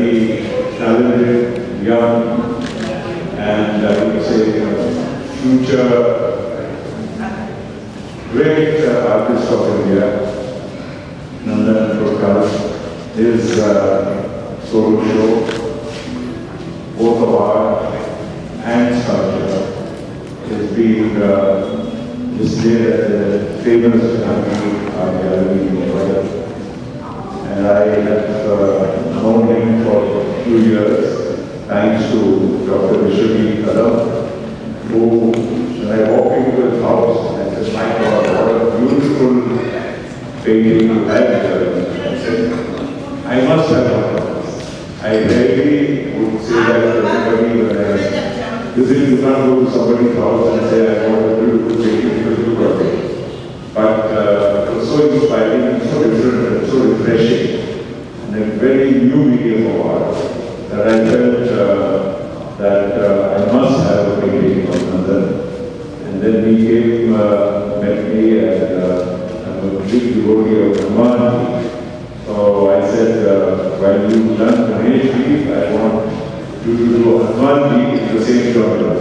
very talented, young, and I would say future great artist of India, Nandan Purkayastha. His solo show, both of art and sculpture, is being displayed at the famous Jehangir art gallery in Patel. And I have known him for a few years, thanks to Dr. Patel, who, when I walked into his house, I said, my God, what a beautiful painting you have here. I said, I must have one of this. I rarely would say that to everybody when I visit. You can't go to somebody's house and say, I want a beautiful painting because you got it. But it was so inspiring, so different, and so refreshing, and a very new medium of art that I felt that I must have a painting of Nandan. And then he came, met me, and I'm a big devotee of Hanuman. So I said, while you've done Ganesh, I want you to do Hanuman in the same genre.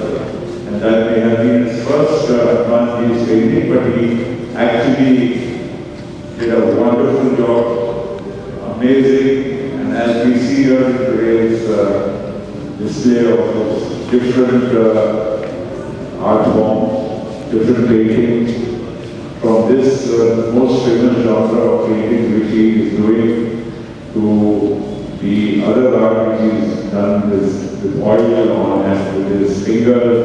And that may have been his first Hanuman painting, but he actually did a wonderful job, amazing. And as we see here in today's display of those different art forms, different paintings, from this most famous genre of painting which he is doing to the other art which is done with oil on and with his fingers.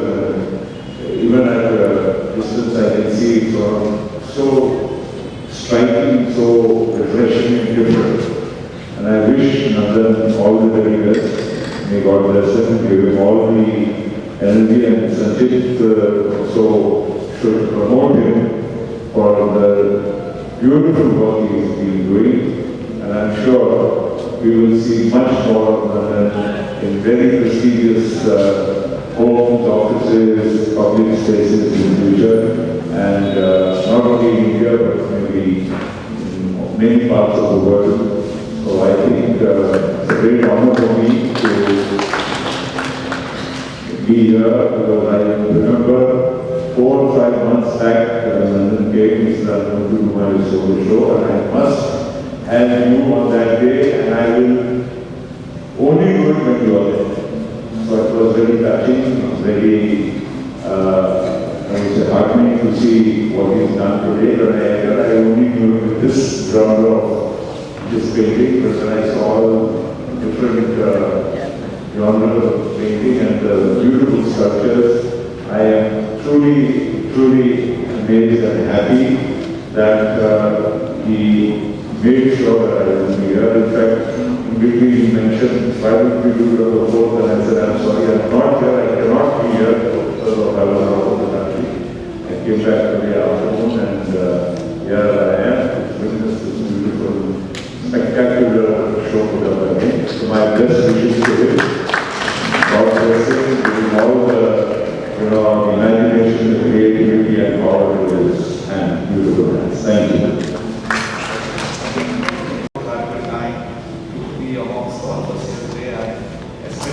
Even at a distance I can see it's so striking, so refreshing and different. And I wish Nandan all the very best. May God bless him, give him all the energy, and Sanjit also should promote him for the beautiful work he has been doing. And I'm sure we will see much more of Nandan in very prestigious homes, offices, public spaces in the future. And not only in India, but maybe in many parts of the world. So I think it's a great honor for me to be here, because I remember 4 or 5 months back, Nandan came, he said, I'm going to do my solo show, and I must have you on that day, and I will only do it when you are there. So it was very touching, it was very heartening to see what he's done today. But I only knew it with this genre of this painting, but when I saw different genres of painting and beautiful sculptures, I am truly amazed and happy that he made sure that I would be here. In fact, in between he mentioned, why don't we do it on the 4th? And I said, I'm sorry, I'm not here, I cannot be here because I was out of the country. I came back today afternoon, and here I am to witness this beautiful, spectacular show that I made. So my best wishes to him. God bless him, give him all the imagination, the creativity, and power to his hand, beautiful hands. Thank you.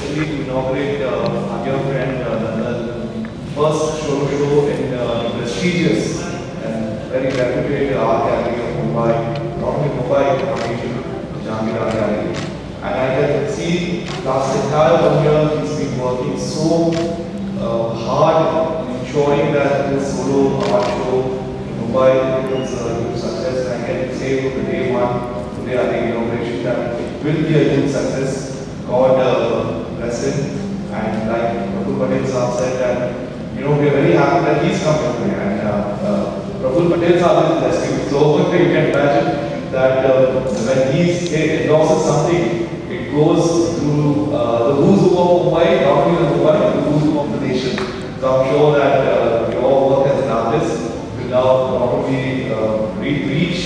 To inaugurate our dear friend Nandan's first solo show in the prestigious and very reputed art gallery of Mumbai, not only Mumbai, but also Jehangir art gallery. And I can see last entire 1 year he's been working so hard in ensuring that this solo art show in Mumbai is a huge success. And I can say from the day one, today at the inauguration, that it will be a huge success. God bless him, and like Praful said that, we are very happy that he's coming today, and Praful is blessed you. So you can imagine that when he endorses something, it goes through the who's who of Mumbai, not only the Mumbai, but the who's who of the nation. So I'm sure that your work as an artist will now not only reach,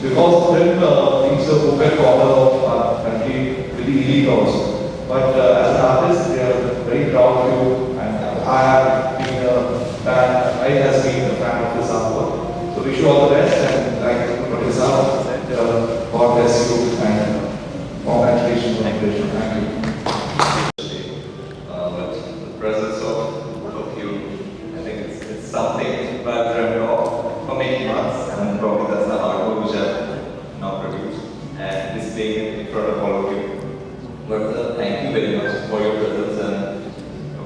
because of him, reach the Phuket corner of our country, really elite also. But as an artist, we are very proud of you, and I have been a fan, I has been a fan of this artwork. So wish you all the best, and like Patel said, God bless you, and congratulations. presentation. Thank you. But the presence of both of you, I think it's something I've dreamt of for many months, and probably that's the hard work which I've now produced and displaying it in front of all of you. But thank you very much for your presence, and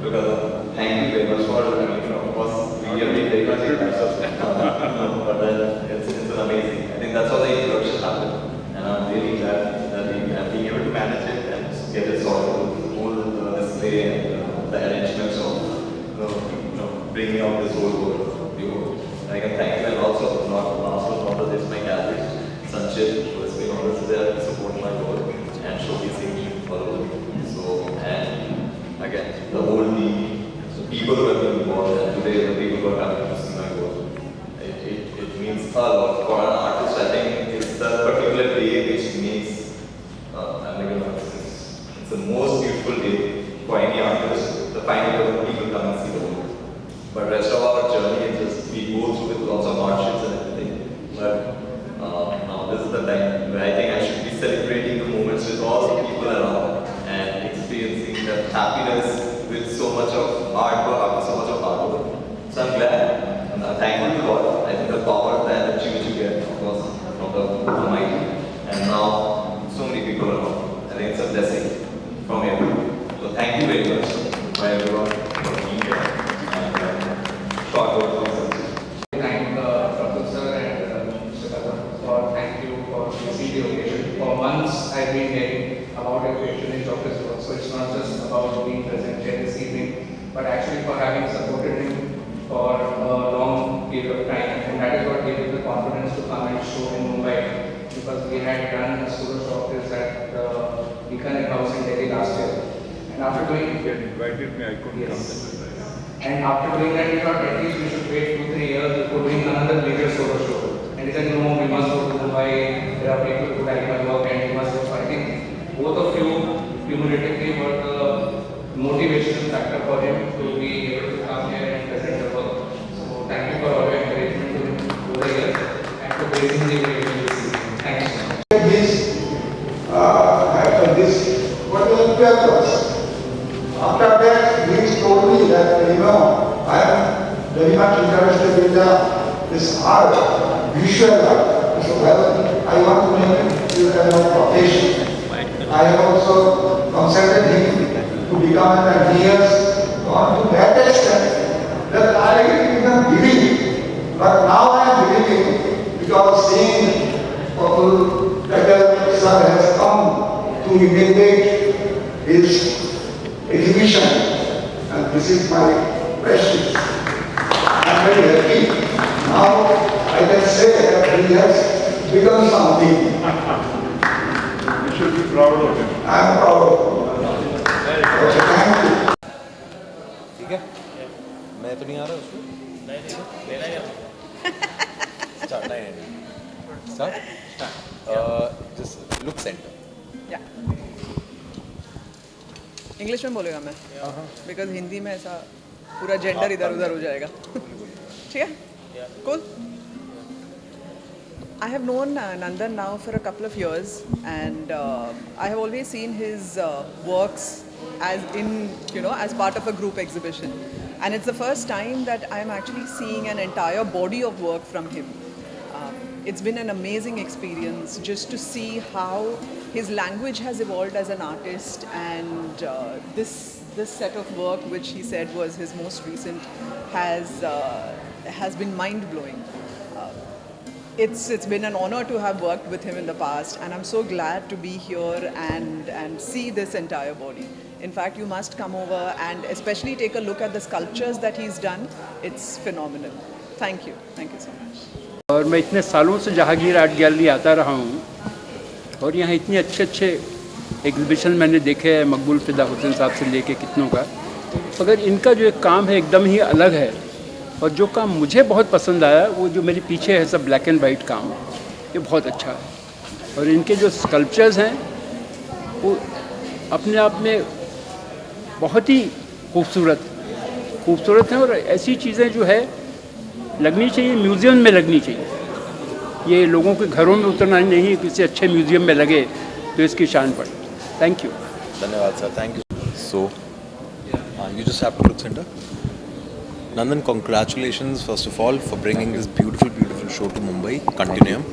because thank you very much for, of course, we have been very much in touch, but then it's an amazing. I think that's how the introduction happened, and I'm really glad that we have been able to manage it and get it sorted with the whole display and the arrangements of bringing out this whole world. I can thank you, and also not this my gallery, Sanchit, who has been always there to support my work and showcasing me all over. So, and again, the whole team, so people who have been involved, and today the people who are coming to see my work. It means a lot for an artist. I think it's the particular day which means, it's the most beautiful day for any artist. The final of people come and see the work. But rest of our journey is just we go through with lots of hardships and everything. But now this is the time where I think I should be celebrating the moments with all the people around and experiencing that happiness with so much of hard work, after so much of hard work. So I'm glad and thankful to God. I think the power, the energy which you get, of course, from the Almighty, and now so many people around. I think it's a blessing from everyone. So thank you very much for everyone for being here. Thank Praful sir and Mr. Patel for thank you for seeing the occasion. For months I've been hearing about your patronage of his work, so it's not just about being present here this evening, but actually for having supported him for a long period of time, and that is what gave us the confidence to come and show in Mumbai, because we had done a solo show of his at the Inaugurates house in Delhi last year, and after doing You had invited me, I couldn't come. And after doing that, we thought at least we should wait 2-3 years before doing another major solo show. And he said, no, we must go to Mumbai, there are people who like my work and we must go. So I think both of you cumulatively were the motivational factor for him to be able to come here and present the work. So thank you for all your encouragement to him over the years and for raising the occasion this evening. Thank you so much. After this, what was the purpose? After that, he told me that, I am very much interested in this art, visual art. So, well, I want to make it kind of profession. I have also consulted him to become an engineer, not to that extent that I didn't believe. But now I am believing, because seeing Patel sir has come to inaugurate his exhibition, and this is my prestige. I am very happy. Now I can say that he has become something. You should be proud of him. I am proud of him. Okay, thank you. ठीक है मैं तो नहीं आ रहा उसमें नहीं लेना ही start नहीं start just look centre English में बोलेगा मैं बिकॉज हिंदी में ऐसा पूरा जेंडर इधर उधर हो जाएगा ठीक है cool. I have known Nandan now for a couple of years, and I have always seen his works as part of a group exhibition, and it's the first time that I am actually seeing an entire body of work from him. It's been an amazing experience just to see how his language has evolved as an artist, and this set of work, which he said was his most recent, has been mind-blowing. It's been an honor to have worked with him in the past, and I'm so glad to be here and see this entire body. In fact, you must come over and especially take a look at the sculptures that he's done. It's phenomenal. Thank you so much. और मैं इतने सालों से Jahangir art gallery आता रहा हूँ, और यहाँ इतने अच्छे एग्जीबिशन मैंने देखे हैं, मकबूल फिदा हुसैन साहब से लेके कितनों का, मगर इनका जो एक काम है एकदम ही अलग है। और जो काम मुझे बहुत पसंद आया वो जो मेरे पीछे है सब ब्लैक एंड वाइट काम, ये बहुत अच्छा है। और इनके जो स्कल्पचर्स हैं वो अपने आप में बहुत ही खूबसूरत हैं, और ऐसी चीज़ें जो है लगनी चाहिए, म्यूज़ियम में लगनी चाहिए। ये लोगों के घरों में उतरना नहीं, किसी अच्छे म्यूज़ियम में लगे तो इसकी शान पड़े। Thank you. Dhanyawad sir, thank you. So, you just have to look center. Nandan, congratulations first of all for bringing this beautiful, beautiful show to Mumbai, Continuum.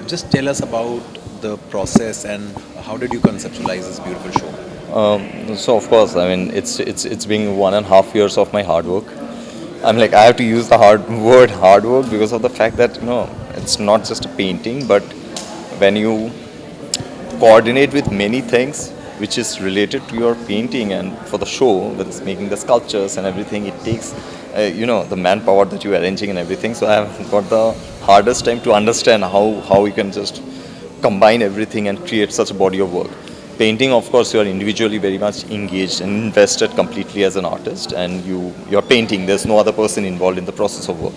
Just tell us about the process and how did you conceptualize this beautiful show? So of course, I mean, it's been 1.5 years of my hard work. I'm like, I have to use the hard work because of the fact that, it's not just a painting, but when you coordinate with many things which is related to your painting and for the show, with making the sculptures and everything, it takes, the manpower that you're arranging and everything. So I have got the hardest time to understand how you can just combine everything and create such a body of work. Painting, of course, you are individually very much engaged and invested completely as an artist, and you're painting. There's no other person involved in the process of work.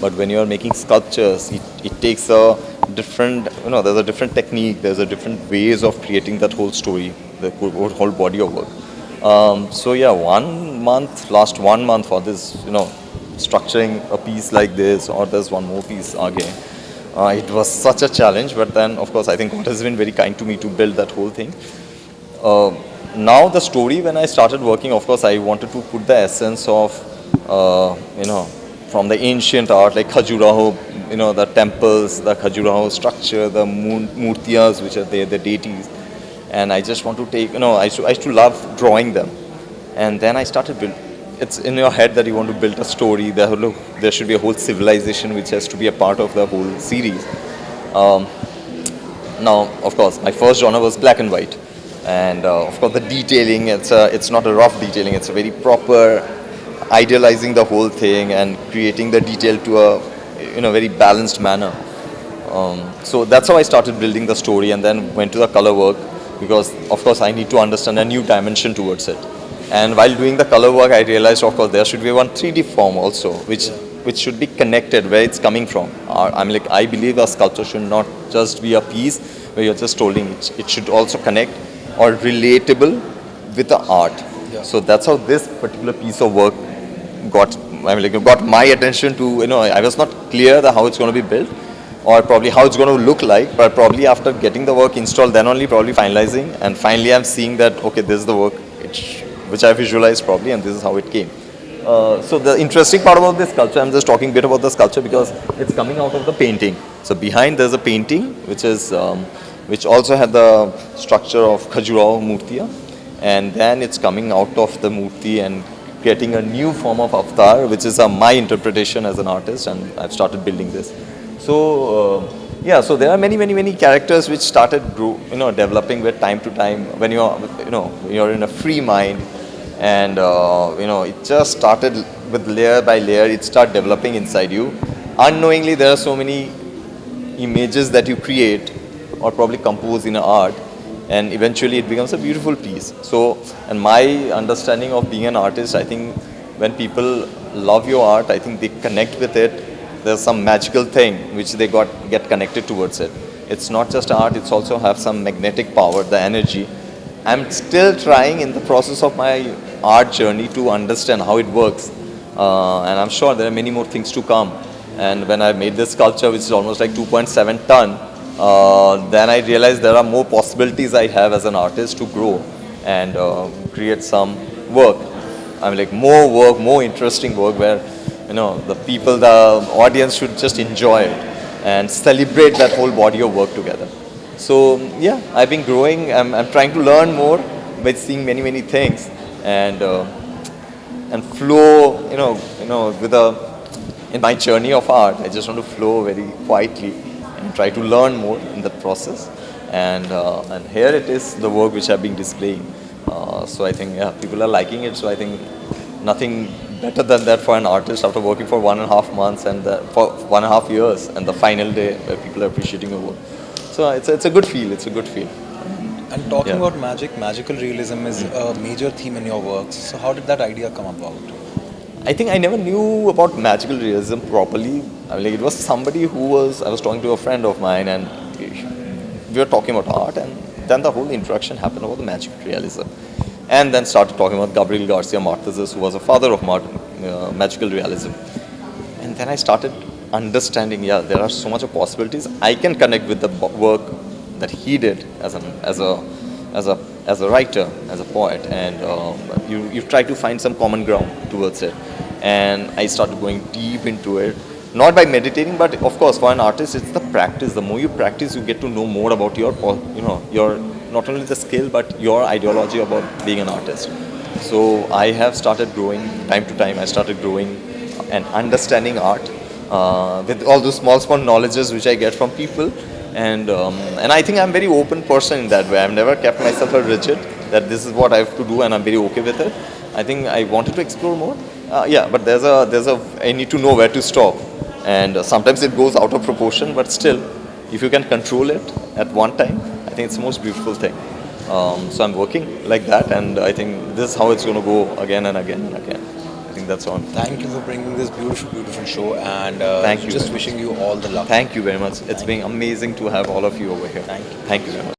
But when you're making sculptures, it takes a different, there's a different technique, there's a different ways of creating that whole story, the whole body of work. So yeah, last 1 month for this, structuring a piece like this, or there's one more piece again. It was such a challenge, but then of course I think God has been very kind to me to build that whole thing. Now the story, when I started working, of course I wanted to put the essence of, from the ancient art like Khajuraho, the temples, the Khajuraho structure, the murtiyas which are there, the deities. And I just want to take, I used to love drawing them. And then I started building. It's in your head that you want to build a story. There should be a whole civilization which has to be a part of the whole series. Now, of course, my first genre was black and white. And of course, the detailing, it's not a rough detailing. It's a very proper, idealizing the whole thing and creating the detail to a very balanced manner. So that's how I started building the story, and then went to the color work, because of course I need to understand a new dimension towards it. And while doing the color work, I realized, of course, there should be one 3D form also, which should be connected where it's coming from. I believe a sculpture should not just be a piece where you're just holding it. It should also connect or relatable with the art. Yeah. So that's how this particular piece of work got my attention to, I was not clear how it's going to be built or probably how it's going to look like, but probably after getting the work installed, then only probably finalizing, and finally I'm seeing that, okay, this is the work which I visualized probably, and this is how it came. So the interesting part about this sculpture, I'm just talking a bit about the sculpture because it's coming out of the painting. So behind there's a painting which also had the structure of Khajuraho Murtiya, and then it's coming out of the Murti and getting a new form of avatar, which is my interpretation as an artist, and I've started building this. So so there are many characters which started developing with time to time when you're in a free mind, and it just started with layer by layer. It started developing inside you. Unknowingly, there are so many images that you create or probably compose in art, and eventually it becomes a beautiful piece. So, and my understanding of being an artist, I think when people love your art, I think they connect with it. There's some magical thing which they get connected towards it. It's not just art, it's also have some magnetic power, the energy. I'm still trying in the process of my art journey to understand how it works. And I'm sure there are many more things to come. And when I made this sculpture, which is almost like 2.7 ton, then I realized there are more possibilities I have as an artist to grow and create some work. More work, more interesting work where the people, the audience should just enjoy it and celebrate that whole body of work together. So yeah, I've been growing. I'm trying to learn more by seeing many things and flow. In my journey of art, I just want to flow very quietly and try to learn more in the process. And here it is, the work which I've been displaying. So I think people are liking it. So I think nothing better than that for an artist after working for 1.5 months and for 1.5 years, and the final day where people are appreciating your work. So it's a good feel. It's a good feel. And talking about magical realism is a major theme in your works. So how did that idea come about? I think I never knew about magical realism properly. It was somebody I was talking to a friend of mine, and we were talking about art, and then the whole introduction happened about the magical realism. And then started talking about Gabriel Garcia Marquez, who was a father of magical realism. And then I started understanding, there are so much of possibilities. I can connect with the work that he did as as a writer, as a poet, and you try to find some common ground towards it. And I started going deep into it, not by meditating, but of course for an artist it's the practice. The more you practice, you get to know more about your not only the skill but your ideology about being an artist. So I have started growing time to time. I started growing and understanding art with all those small knowledges which I get from people, and I think I'm very open person in that way. I've never kept myself a rigid that this is what I have to do, and I'm very okay with it. I think I wanted to explore more. But there's a I need to know where to stop, and sometimes it goes out of proportion. But still, if you can control it at one time, I think it's the most beautiful thing. So I'm working like that, and I think this is how it's going to go again and again and again. I think that's on. Thank you for bringing this beautiful show, and Thank you just very wishing you all the luck. Thank you very much. It's been amazing to have all of you over here. Thank you. Thank you very much.